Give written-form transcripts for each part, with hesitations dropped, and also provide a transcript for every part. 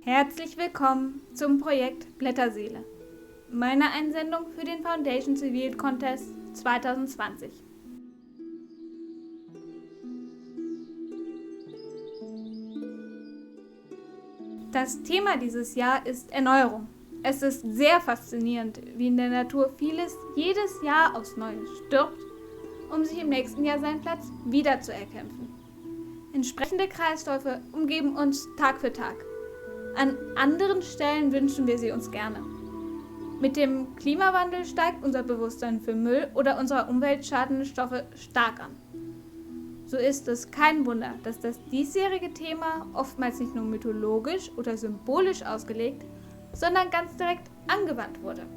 Herzlich willkommen zum Projekt Blätterseele, meiner Einsendung für den Foundation Civil Contest 2020. Das Thema dieses Jahr ist Erneuerung. Es ist sehr faszinierend, wie in der Natur vieles jedes Jahr aufs Neue stirbt, um sich im nächsten Jahr seinen Platz wieder zu erkämpfen. Entsprechende Kreisläufe umgeben uns Tag für Tag. An anderen Stellen wünschen wir sie uns gerne. Mit dem Klimawandel steigt unser Bewusstsein für Müll oder unserer Umwelt schadende Stoffe stark an. So ist es kein Wunder, dass das diesjährige Thema oftmals nicht nur mythologisch oder symbolisch ausgelegt, sondern ganz direkt angewandt wurde.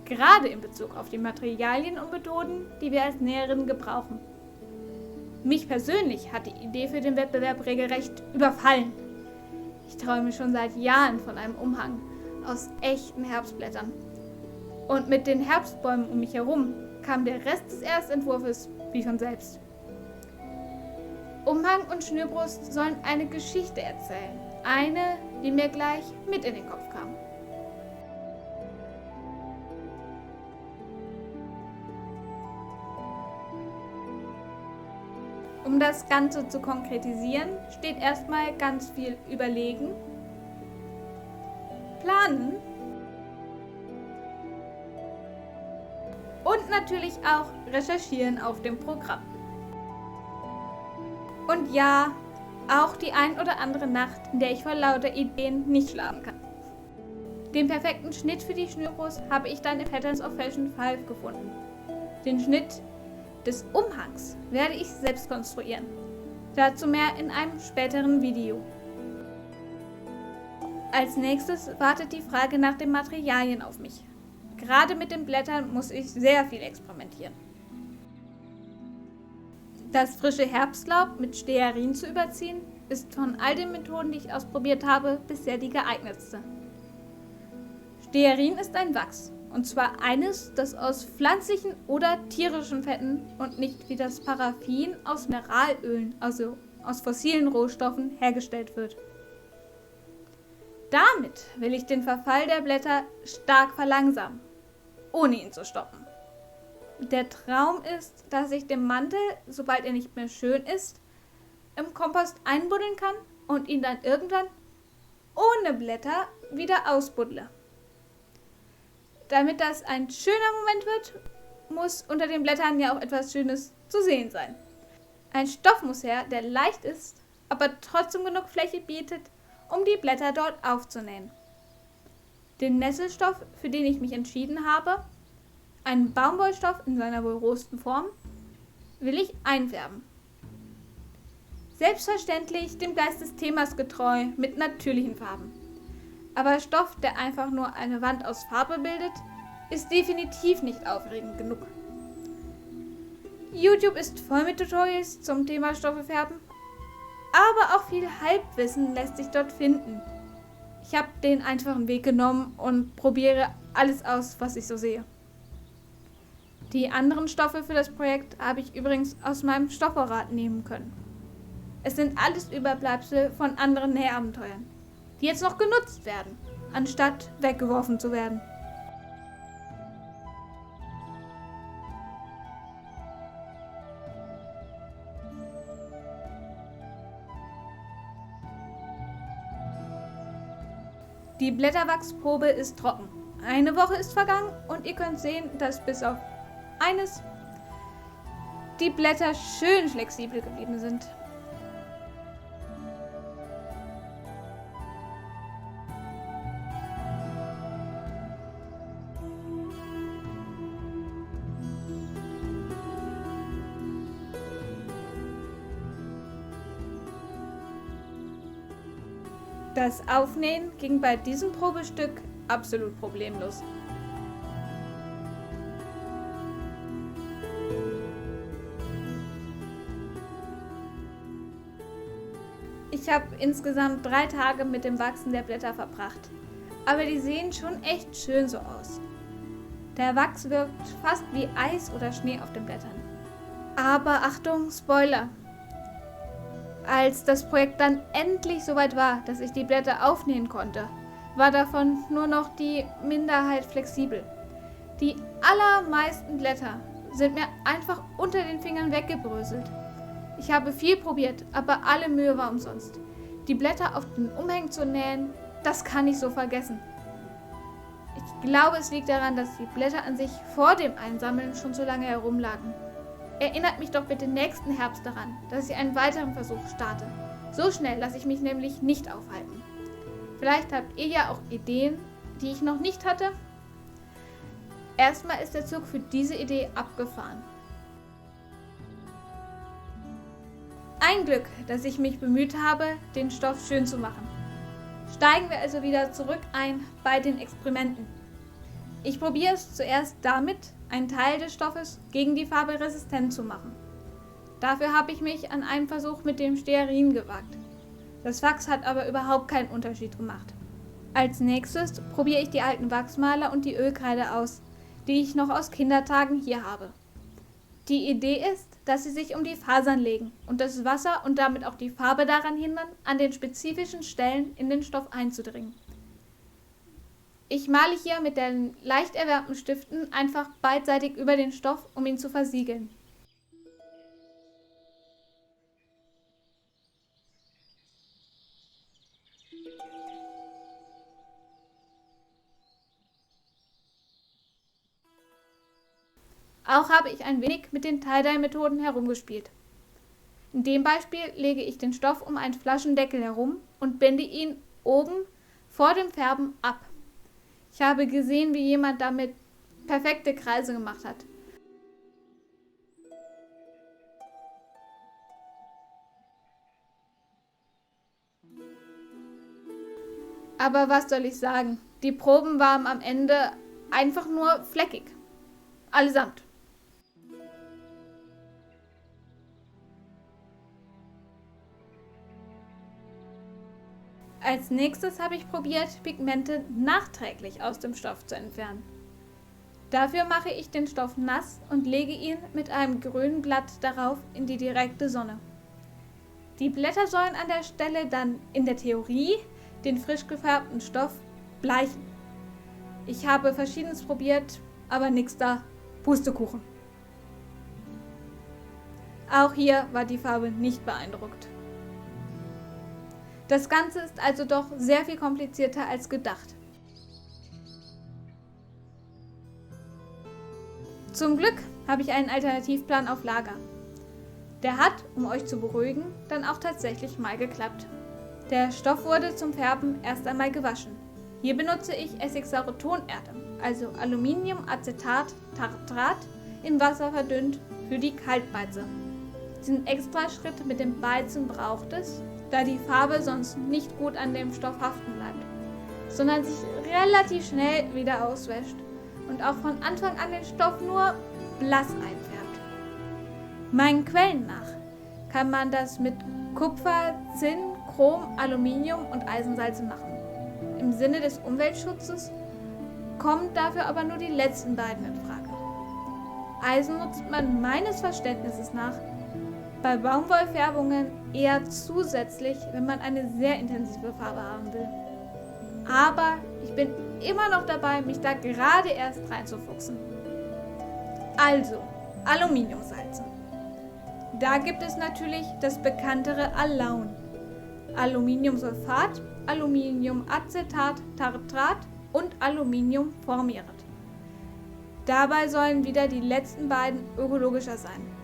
Gerade in Bezug auf die Materialien und Methoden, die wir als Näherinnen gebrauchen. Mich persönlich hat die Idee für den Wettbewerb regelrecht überfallen. Ich träume schon seit Jahren von einem Umhang aus echten Herbstblättern. Und mit den Herbstbäumen um mich herum kam der Rest des Erstentwurfes wie von selbst. Umhang und Schnürbrust sollen eine Geschichte erzählen. Eine, die mir gleich mit in den Kopf kam. Um das Ganze zu konkretisieren, steht erstmal ganz viel Überlegen, Planen und natürlich auch Recherchieren auf dem Programm. Und ja, auch die ein oder andere Nacht, in der ich vor lauter Ideen nicht schlafen kann. Den perfekten Schnitt für die Schnürbrust habe ich dann in Patterns of Fashion 5 gefunden. Den Schnitt des Umhangs werde ich selbst konstruieren. Dazu mehr in einem späteren Video. Als nächstes wartet die Frage nach den Materialien auf mich. Gerade mit den Blättern muss ich sehr viel experimentieren. Das frische Herbstlaub mit Stearin zu überziehen, ist von all den Methoden, die ich ausprobiert habe, bisher die geeignetste. Stearin ist ein Wachs. Und zwar eines, das aus pflanzlichen oder tierischen Fetten und nicht wie das Paraffin aus Mineralölen, also aus fossilen Rohstoffen, hergestellt wird. Damit will ich den Verfall der Blätter stark verlangsamen, ohne ihn zu stoppen. Der Traum ist, dass ich den Mantel, sobald er nicht mehr schön ist, im Kompost einbuddeln kann und ihn dann irgendwann ohne Blätter wieder ausbuddle. Damit das ein schöner Moment wird, muss unter den Blättern ja auch etwas Schönes zu sehen sein. Ein Stoff muss her, der leicht ist, aber trotzdem genug Fläche bietet, um die Blätter dort aufzunähen. Den Nesselstoff, für den ich mich entschieden habe, einen Baumwollstoff in seiner wohl rohesten Form, will ich einfärben. Selbstverständlich dem Geist des Themas getreu mit natürlichen Farben. Aber Stoff, der einfach nur eine Wand aus Farbe bildet, ist definitiv nicht aufregend genug. YouTube ist voll mit Tutorials zum Thema Stoffe färben, aber auch viel Halbwissen lässt sich dort finden. Ich habe den einfachen Weg genommen und probiere alles aus, was ich so sehe. Die anderen Stoffe für das Projekt habe ich übrigens aus meinem Stoffvorrat nehmen können. Es sind alles Überbleibsel von anderen Nähabenteuern, die jetzt noch genutzt werden, anstatt weggeworfen zu werden. Die Blätterwachsprobe ist trocken. Eine Woche ist vergangen und ihr könnt sehen, dass bis auf eines die Blätter schön flexibel geblieben sind. Das Aufnähen ging bei diesem Probestück absolut problemlos. Ich habe insgesamt 3 Tage mit dem Wachsen der Blätter verbracht, aber die sehen schon echt schön so aus. Der Wachs wirkt fast wie Eis oder Schnee auf den Blättern. Aber Achtung, Spoiler! Als das Projekt dann endlich soweit war, dass ich die Blätter aufnähen konnte, war davon nur noch die Minderheit flexibel. Die allermeisten Blätter sind mir einfach unter den Fingern weggebröselt. Ich habe viel probiert, aber alle Mühe war umsonst. Die Blätter auf den Umhängen zu nähen, das kann ich so vergessen. Ich glaube, es liegt daran, dass die Blätter an sich vor dem Einsammeln schon so lange herumlagen. Erinnert mich doch bitte nächsten Herbst daran, dass ich einen weiteren Versuch starte. So schnell lasse ich mich nämlich nicht aufhalten. Vielleicht habt ihr ja auch Ideen, die ich noch nicht hatte. Erstmal ist der Zug für diese Idee abgefahren. Ein Glück, dass ich mich bemüht habe, den Stoff schön zu machen. Steigen wir also wieder zurück ein bei den Experimenten. Ich probiere es zuerst damit, einen Teil des Stoffes gegen die Farbe resistent zu machen. Dafür habe ich mich an einen Versuch mit dem Stearin gewagt. Das Wachs hat aber überhaupt keinen Unterschied gemacht. Als nächstes probiere ich die alten Wachsmaler und die Ölkreide aus, die ich noch aus Kindertagen hier habe. Die Idee ist, dass sie sich um die Fasern legen und das Wasser und damit auch die Farbe daran hindern, an den spezifischen Stellen in den Stoff einzudringen. Ich male hier mit den leicht erwärmten Stiften einfach beidseitig über den Stoff, um ihn zu versiegeln. Auch habe ich ein wenig mit den Tie-Dye-Methoden herumgespielt. In dem Beispiel lege ich den Stoff um einen Flaschendeckel herum und binde ihn oben vor dem Färben ab. Ich habe gesehen, wie jemand damit perfekte Kreise gemacht hat. Aber was soll ich sagen? Die Proben waren am Ende einfach nur fleckig. Allesamt. Als nächstes habe ich probiert, Pigmente nachträglich aus dem Stoff zu entfernen. Dafür mache ich den Stoff nass und lege ihn mit einem grünen Blatt darauf in die direkte Sonne. Die Blätter sollen an der Stelle dann in der Theorie den frisch gefärbten Stoff bleichen. Ich habe Verschiedenes probiert, aber nix da. Pustekuchen. Auch hier war die Farbe nicht beeindruckt. Das Ganze ist also doch sehr viel komplizierter als gedacht. Zum Glück habe ich einen Alternativplan auf Lager. Der hat, um euch zu beruhigen, dann auch tatsächlich mal geklappt. Der Stoff wurde zum Färben erst einmal gewaschen. Hier benutze ich essigsaure Tonerde, also Aluminiumacetat Tartrat in Wasser verdünnt für die Kaltbeize. Diesen Extraschritt mit dem Beizen braucht es, da die Farbe sonst nicht gut an dem Stoff haften bleibt, sondern sich relativ schnell wieder auswäscht und auch von Anfang an den Stoff nur blass einfärbt. Meinen Quellen nach kann man das mit Kupfer, Zinn, Chrom, Aluminium und Eisensalze machen. Im Sinne des Umweltschutzes kommen dafür aber nur die letzten beiden in Frage. Eisen nutzt man meines Verständnisses nach bei Baumwollfärbungen eher zusätzlich, wenn man eine sehr intensive Farbe haben will. Aber ich bin immer noch dabei, mich da gerade erst reinzufuchsen. Also, Aluminiumsalze. Da gibt es natürlich das bekanntere Alaun. Aluminiumsulfat, Aluminiumacetat Tartrat und Aluminiumformiert. Dabei sollen wieder die letzten beiden ökologischer sein.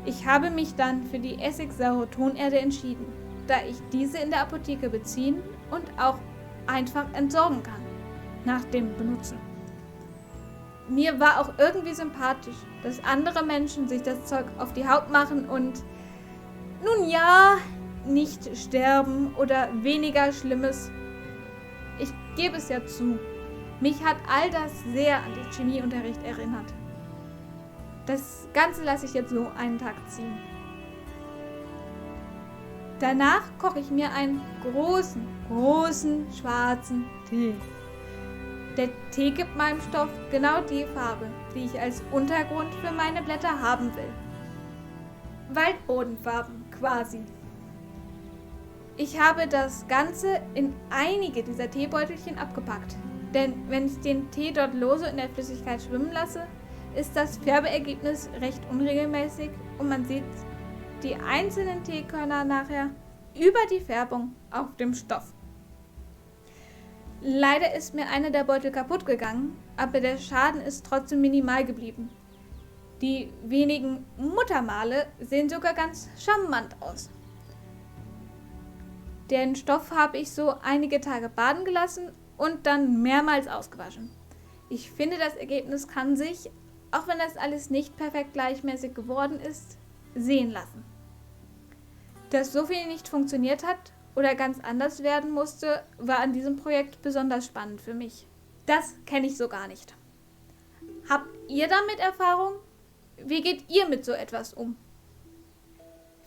Ich habe mich dann für die essigsaure Tonerde entschieden, da ich diese in der Apotheke beziehen und auch einfach entsorgen kann nach dem Benutzen. Mir war auch irgendwie sympathisch, dass andere Menschen sich das Zeug auf die Haut machen und, nun ja, nicht sterben oder weniger Schlimmes. Ich gebe es ja zu, mich hat all das sehr an den Chemieunterricht erinnert. Das Ganze lasse ich jetzt so einen Tag ziehen. Danach koche ich mir einen großen schwarzen Tee. Der Tee gibt meinem Stoff genau die Farbe, die ich als Untergrund für meine Blätter haben will. Waldbodenfarben quasi. Ich habe das Ganze in einige dieser Teebeutelchen abgepackt. Denn wenn ich den Tee dort lose in der Flüssigkeit schwimmen lasse, ist das Färbeergebnis recht unregelmäßig und man sieht die einzelnen Teekörner nachher über die Färbung auf dem Stoff. Leider ist mir einer der Beutel kaputt gegangen, aber der Schaden ist trotzdem minimal geblieben. Die wenigen Muttermale sehen sogar ganz charmant aus. Den Stoff habe ich so einige Tage baden gelassen und dann mehrmals ausgewaschen. Ich finde, das Ergebnis kann sich, auch wenn das alles nicht perfekt gleichmäßig geworden ist, sehen lassen. Dass so viel nicht funktioniert hat oder ganz anders werden musste, war an diesem Projekt besonders spannend für mich. Das kenne ich so gar nicht. Habt ihr damit Erfahrung? Wie geht ihr mit so etwas um?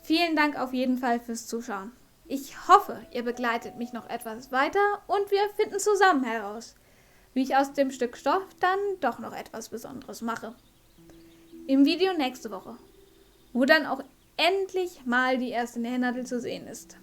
Vielen Dank auf jeden Fall fürs Zuschauen. Ich hoffe, ihr begleitet mich noch etwas weiter und wir finden zusammen heraus, wie ich aus dem Stück Stoff dann doch noch etwas Besonderes mache. Im Video nächste Woche, wo dann auch endlich mal die erste Nähnadel zu sehen ist.